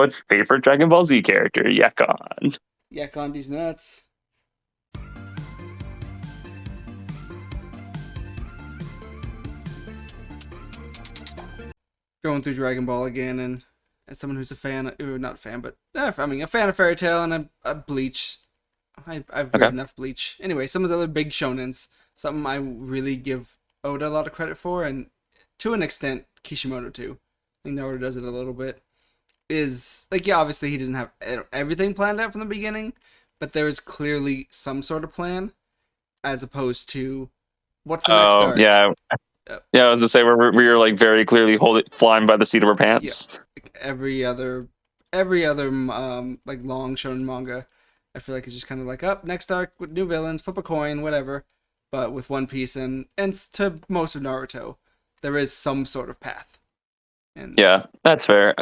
its favorite Dragon Ball Z character, Yakon. Yeah, Gandhi's nuts. Going through Dragon Ball again, and as someone who's a fan, not a fan, but I mean, a fan of Fairy Tail and a Bleach. I've read Okay. enough Bleach. Anyway, some of the other big shonens, something I really give Oda a lot of credit for, and to an extent, Kishimoto too. I think Naruto does it a little bit. Is like, yeah, obviously he doesn't have everything planned out from the beginning, but there is clearly some sort of plan, as opposed to what's the next Oh arc. yeah, yeah. I was to say we were like very clearly flying by the seat of our Yeah, pants. like every other like long shonen manga, I feel like it's just kind of like up next arc with new villains, flip a coin, whatever. But with One Piece and to most of Naruto, there is some sort of path. And Yeah, that's fair.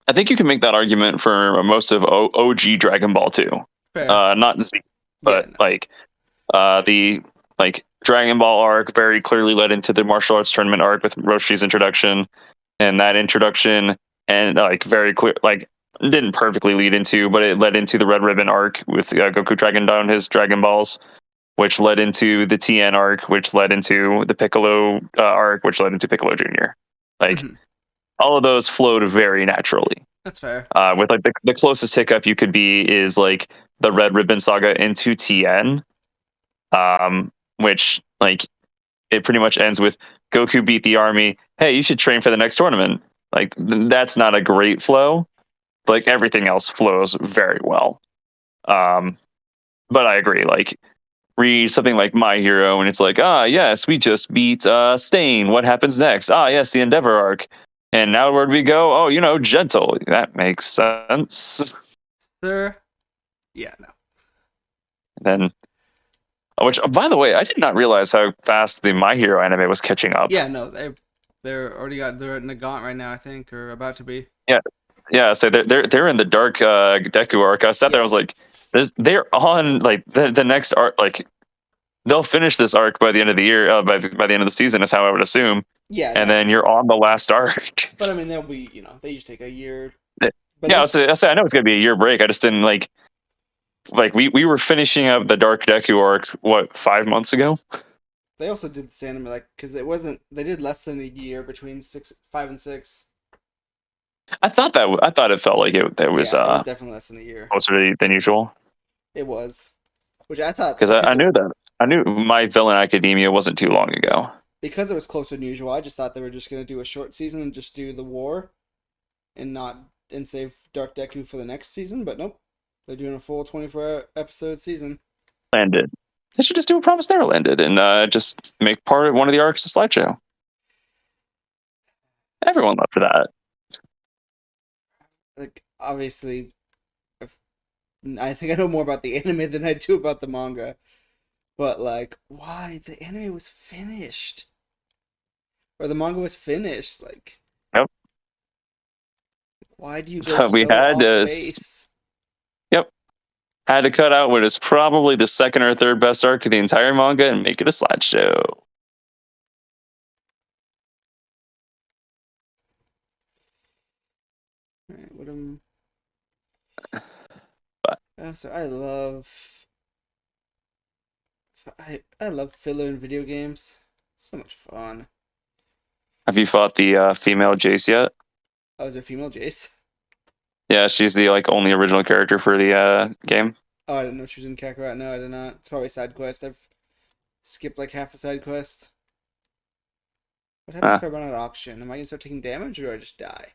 I think you can make that argument for most of OG Dragon Ball too. fair, Not Z, yeah, but no, like the like Dragon Ball arc very clearly led into the martial arts tournament arc with Roshi's introduction, and that introduction and like very clear like didn't perfectly lead into, but it led into the Red Ribbon arc with Goku dragging down his Dragon Balls, which led into the TN arc, which led into the Piccolo arc, which led into Piccolo Junior. Like mhm, all of those flowed very naturally. that's fair. With like the closest hiccup you could be is like the Red Ribbon Saga into TN, which like it pretty much ends with Goku beat the army. Hey, you should train for the next tournament. Like that's not a great flow. Like everything else flows very well. Um, but I agree. Like read something like My Hero, and it's like, yes, we just beat Stain. What happens next? Yes, the Endeavor arc. And now where do we go? Oh, Gentle. That makes sense. Sir, yeah, no, Then, which by the way, I did not realize how fast the My Hero anime was catching up. yeah, no, they're in the gaunt right now, I think, or about to be. Yeah, yeah. So they're in the Dark Deku arc. I sat there. I Yeah, was like, they're on like the next arc. Like they'll finish this arc by the end of the year. By the end of the season is how I would assume. yeah, And no, then you're on the last arc. but I mean, they'll be, they usually take a year, but Yeah, that's I know it's gonna be a year break. I just didn't like we were finishing up the Dark Deku arc what 5 months ago. they also did this anime like because it wasn't they did less than a year between 5 and 6. I thought it felt like it was Yeah, it was definitely less than a year. closer than usual It was, which I thought because I knew My Villain Academia wasn't too long ago. because it was closer than usual. I just thought they were just gonna do a short season and just do the war, and not and save Dark Deku for the next season. But nope, they're doing a full 24 episode season. Landed. They should just do a Promise Neverland and just make part of one of the arcs a slideshow. Everyone loved that. Like obviously, I think I know more about the anime than I do about the manga. But like, why the anime was finished or the manga was finished? Like, Yep. why do you go So we so had off to. base? Yep. Had to cut out what is probably the second or third best arc of the entire manga and make it a slideshow. All right, what am But so I love filler in video games. It's so much fun. have you fought the female Jace yet? Oh, is there a female Jace? Yeah, she's the like only original character for the game. Oh, I didn't know she was in Kakarot. No, I did not. It's probably a side quest. I've skipped like half the side quest. What happens Uh, if I run out of oxygen? Am I gonna start taking damage or do I just die?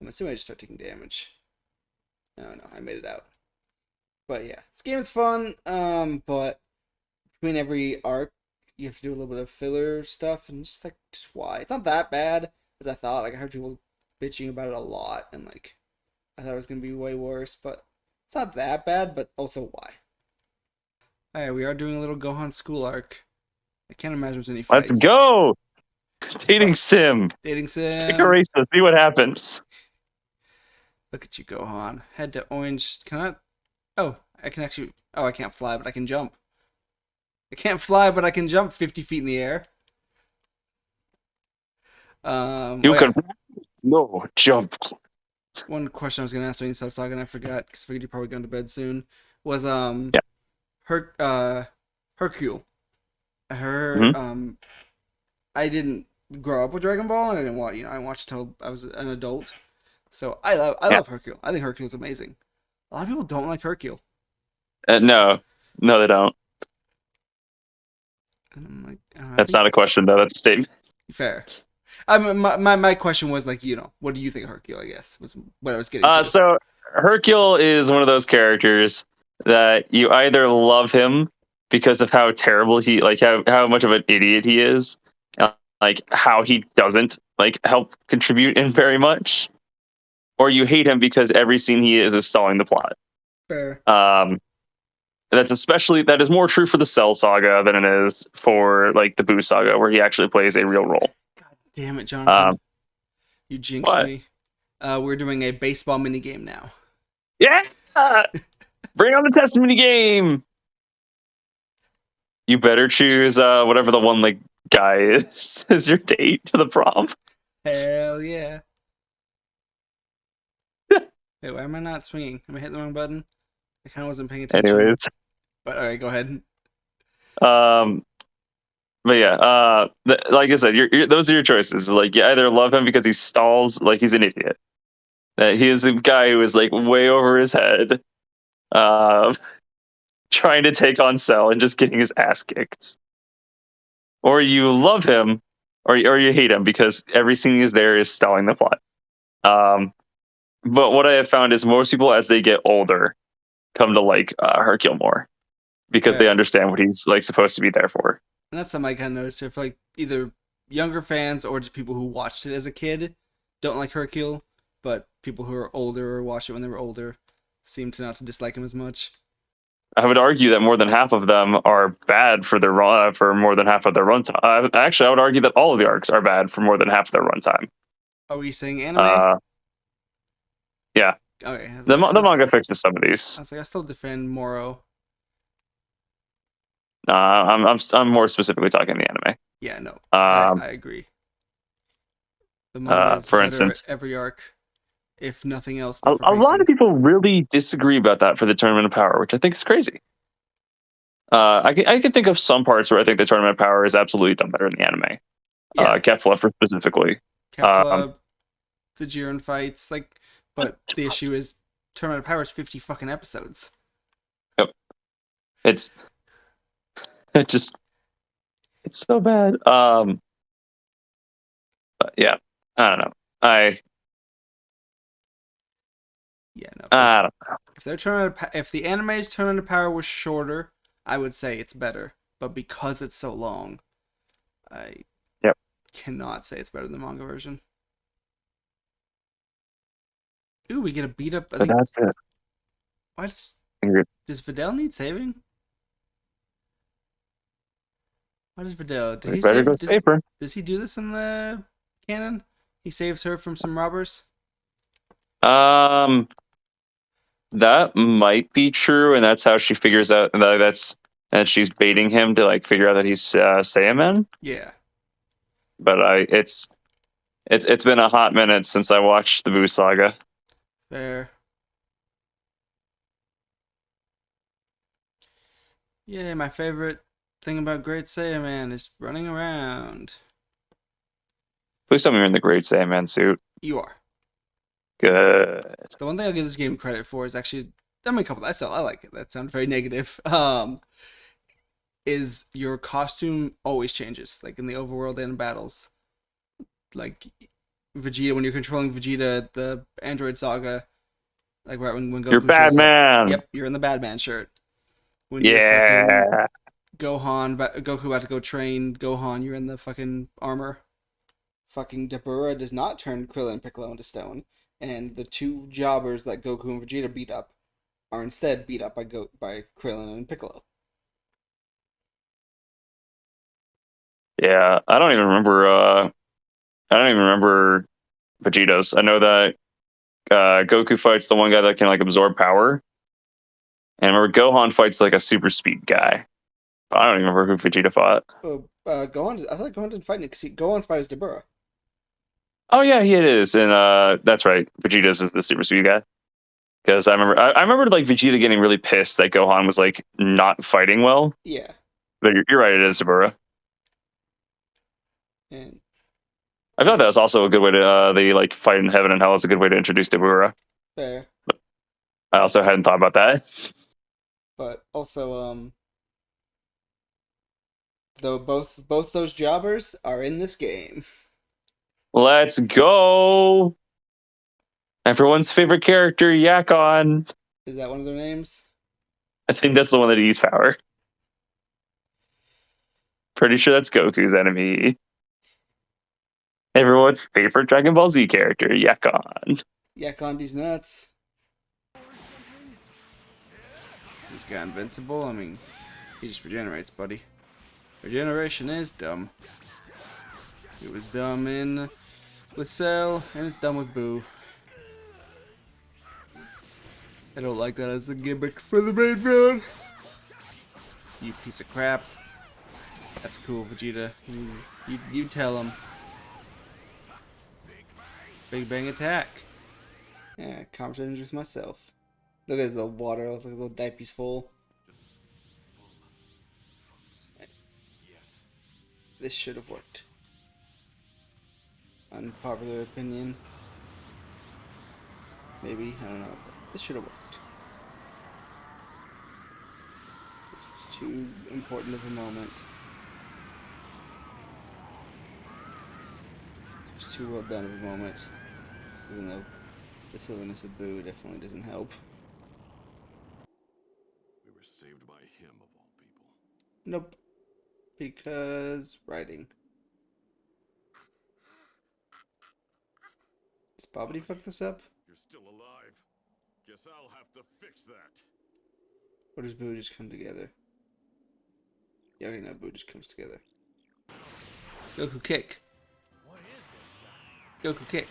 I'm assuming I just start taking damage. No, I made it out. But yeah, this game is fun. But between every arc, you have to do a little bit of filler stuff, and just why? It's not that bad as I thought. Like I heard people bitching about it a lot, and like I thought it was gonna be way worse, but it's not that bad. But also why? Alright, we are doing a little Gohan school arc. I can't imagine there's any let's fights. go. Dating sim. Dating Take a sim. race to see what happens. Look at you, Gohan. Head to orange. Can I? Oh, I can actually. Oh, I can't fly, but I can jump. I can't fly, but I can jump 50 feet in the air. You Oh yeah. can No, jump. One question I was gonna ask when you started talking, I forgot because I figured you're probably going to bed soon. Was Yeah. Her Hercule. Her hmm I didn't grow up with Dragon Ball, and I didn't watch. I watched till I was an adult. So I Yeah. love Hercule. I think Hercule's amazing. A lot of people don't like Hercule, No, no, they don't. and I'm like, I That's think not a question though. That's a statement. fair. My question was like, what do you think of Hercule? I guess was what I was getting to. So Hercule is one of those characters that you either love him because of how terrible he, like how much of an idiot he is, like how he doesn't like help contribute in very much, or you hate him because every scene he is stalling the plot. Fair. Um, that is more true for the Cell Saga than it is for like the Boo Saga, where he actually plays a real role. God damn it, Jonathan! Um, You jinxed but me. We're doing a baseball mini game now. yeah, bring on the testimony game. You better choose whatever the one like guy is as your date to the prom. Hell yeah! Wait, why am I not swinging? Am I hitting the wrong button? I kind of wasn't paying attention. Anyways, But all right, go ahead. um, but yeah, like I said, those are your choices. Like you either love him because he stalls, like he's an idiot. That he is a guy who is like way over his head, uh, trying to take on Cell and just getting his ass kicked. Or you love him, or you hate him because every scene he's there is stalling the plot. Um, but what I have found is most people, as they get older, come to like Hercule more because they Fair. understand what he's like supposed to be there for. And that's something I kind of noticed. If like either younger fans or just people who watched it as a kid don't like Hercule, but people who are older or watched it when they were older seem to not to dislike him as much. I would argue that more than half of them are bad for their run for more than half of their runtime. Actually, I would argue that all of the arcs are bad for more than half of their runtime. Are we saying anime? Uh, yeah, Okay, I was the like, the manga fixes some of I these. was like, I still defend Moro. I'm more specifically talking the anime. Yeah, no, Um, I agree. The manga is for better at instance, every arc, if nothing else, but for a lot of pacing. people really disagree about that for the Tournament of Power, which I think is crazy. I can think of some parts where I think the Tournament of Power is absolutely done better in the anime. Yeah, Kefla for specifically. Um, Kefla, the Jiren fights, like, but the issue is Tournament of Power is 50 fucking episodes. yep, it's it just it's so bad. But yeah, I don't know. Yeah, no. I don't. If their if the anime's Tournament of Power was shorter, I would say it's better. But because it's so long, I Yep. cannot say it's better than the manga version. Ooh, we get a beat up. I But think. that's it. Why does Videl need saving? Why does Videl? Did We he better go save? safer. Does he do this in the canon? He saves her from some robbers. Um, that might be true, and that's how she figures out that she's baiting him to like figure out that he's Saiyaman. Yeah, But it's been a hot minute since I watched the Boo Saga. fair. Yeah, my favorite thing about Great Saiyaman is running around. Please tell me you're in the Great Saiyaman suit. You are. Good. The one thing I'll give this game credit for is actually, I mean, a couple. I like it. That sounds very negative. Is your costume always changes, like in the overworld and in battles. Like Vegeta, when you're controlling Vegeta, the Android Saga, like right when You're Goku bad shows up. man. Yep, you're in the Bad Man shirt. When you're fucking Yeah. Goku about to go train Gohan, you're in the fucking armor. Fucking Dabura does not turn Krillin and Piccolo into stone, and the two jobbers that Goku and Vegeta beat up are instead beat up by Krillin and Piccolo. Yeah. I don't even remember Vegeta's. I know that Goku fights the one guy that can like absorb power. And I remember Gohan fights like a super speed guy. But I don't even remember who Vegeta fought. Oh, Gohan. I thought Gohan didn't fight because Gohan's fight is Dabura. Oh yeah, he it is, and that's right. Vegeta's is the super sweet guy. Because I remember like Vegeta getting really pissed that Gohan was like not fighting well. Yeah, But you're right, it is Sabura. and I thought that was also a good way to the like fight in heaven and hell is a good way to introduce Dabura. fair, I also hadn't thought about that. but also though both those jobbers are in this game. Let's go. Everyone's favorite character, Yakon. Is that one of their names? I think that's the one that eats power. Pretty sure that's Goku's enemy. Everyone's favorite Dragon Ball Z character, Yakon. Yeah, Gandhi's nuts. This guy invincible? I mean, he just regenerates, buddy. Regeneration is dumb. It was dumb with Cell, and it's dumb with Boo. I don't like that as a gimmick for the main villain. You piece of crap. That's cool, Vegeta. You tell him. Big Bang attack. Yeah, conversation with myself. Look at his little water. Looks like his little diaper's full. This should have worked. Unpopular opinion. Maybe, I don't know, but this should have worked. This was too important of a moment. It was too well done of a moment. Even though the silliness of Boo definitely doesn't help. We were saved by him of all people. Nope. Because writing. Does Bobbity fuck this up? You're still alive. Guess I'll have to fix that. Or does Boo just come together? Yeah, okay, no, Boo just comes together. Goku kick. What is this guy? Goku kick.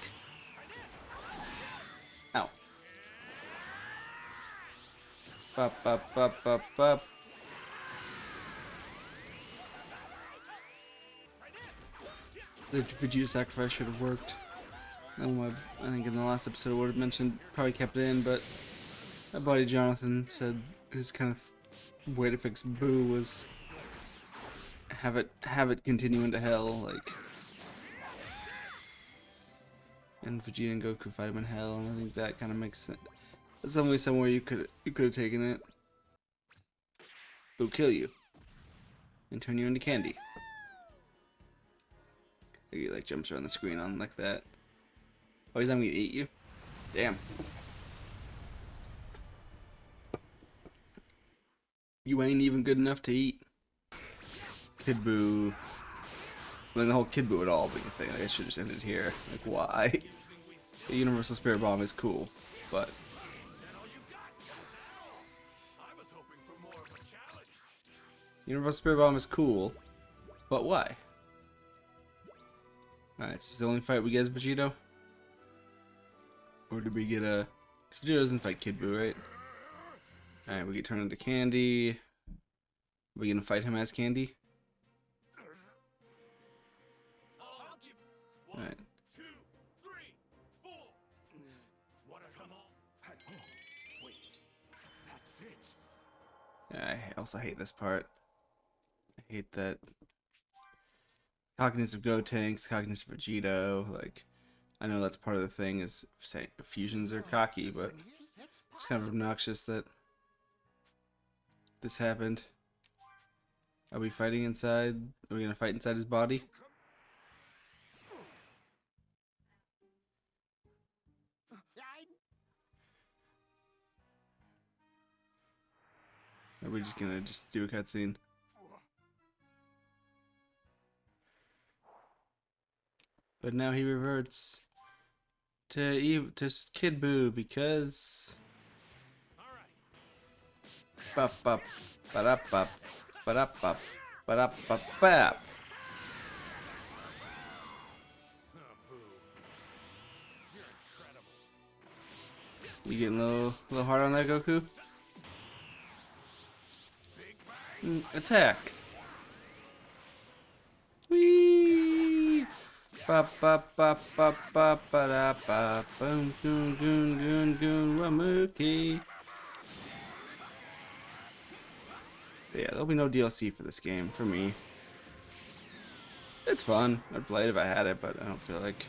Ow. Bop, bop, bop, bop, bop. The Vegeta sacrifice should have worked. I think in the last episode I would have mentioned, probably kept it in, but my buddy Jonathan said his kind of way to fix Boo was have it continue into hell, like, and Vegeta and Goku fight him in hell, and I think that kind of makes sense. There's only somewhere you could have taken it. Boo kill you and turn you into candy. He like jumps around the screen on like that. Oh, he's not gonna eat you? Damn. You ain't even good enough to eat. Kid Boo. I mean, the whole Kid Boo at all being a thing. Like, it should just ended here. Like, why? The Universal Spirit Bomb is cool, but Universal Spirit Bomb is cool, but why? Alright, so it's the only fight we get as Vegito? Or did we get a... Vegito doesn't fight Kid Buu, right? Alright, we get turned into Candy. Are we gonna fight him as Candy? Alright. I also hate this part. I hate that cockiness of Gotenks, cockiness of Vegito, like, I know that's part of the thing is say fusions are cocky, but it's kind of obnoxious that this happened. Are we fighting inside? Are we gonna fight inside his body? Or are we just gonna do a cutscene? But now he reverts to Kid Buu because bop bop ba bop ba bop ba bop bap. You getting a little hard on that, Goku? Attack! Whee! Ba ba ba ba ba ba da ba boom goon goon goon goon wamuki. Yeah, there'll be no DLC for this game for me. It's fun. I'd play it if I had it, but I don't feel like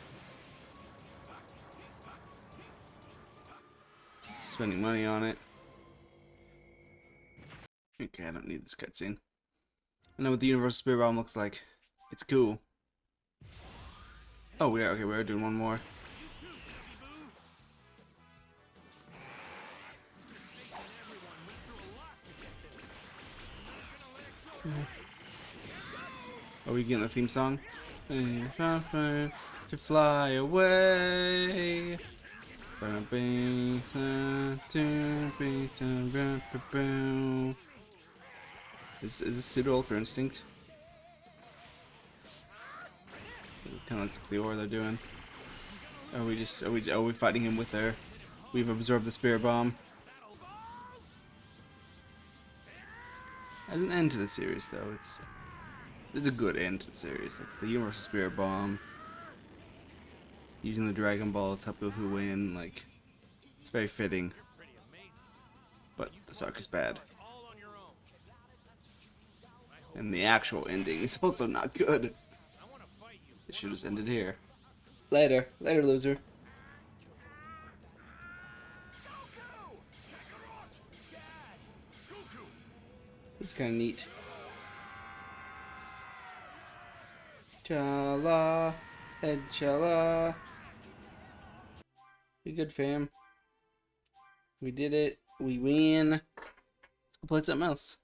spending money on it. Okay, I don't need this cutscene. I know what the Universal Spirit Bomb looks like. It's cool. Oh, we're doing one more. Are we getting the theme song? To fly away. Is this Pseudo Ultra Instinct? Kind of looks like the aura they're doing. Are we fighting him with our? We've absorbed the Spirit Bomb. As an end to the series, though, it's a good end to the series. Like the Universal Spirit Bomb, using the Dragon Balls to help Goku win. Like it's very fitting. But the arc is bad. And the actual ending is also not good. It should have just ended here. Later, loser. This is kind of neat. Chala, head chala. We good, fam. We did it. We win. Let's go play something else.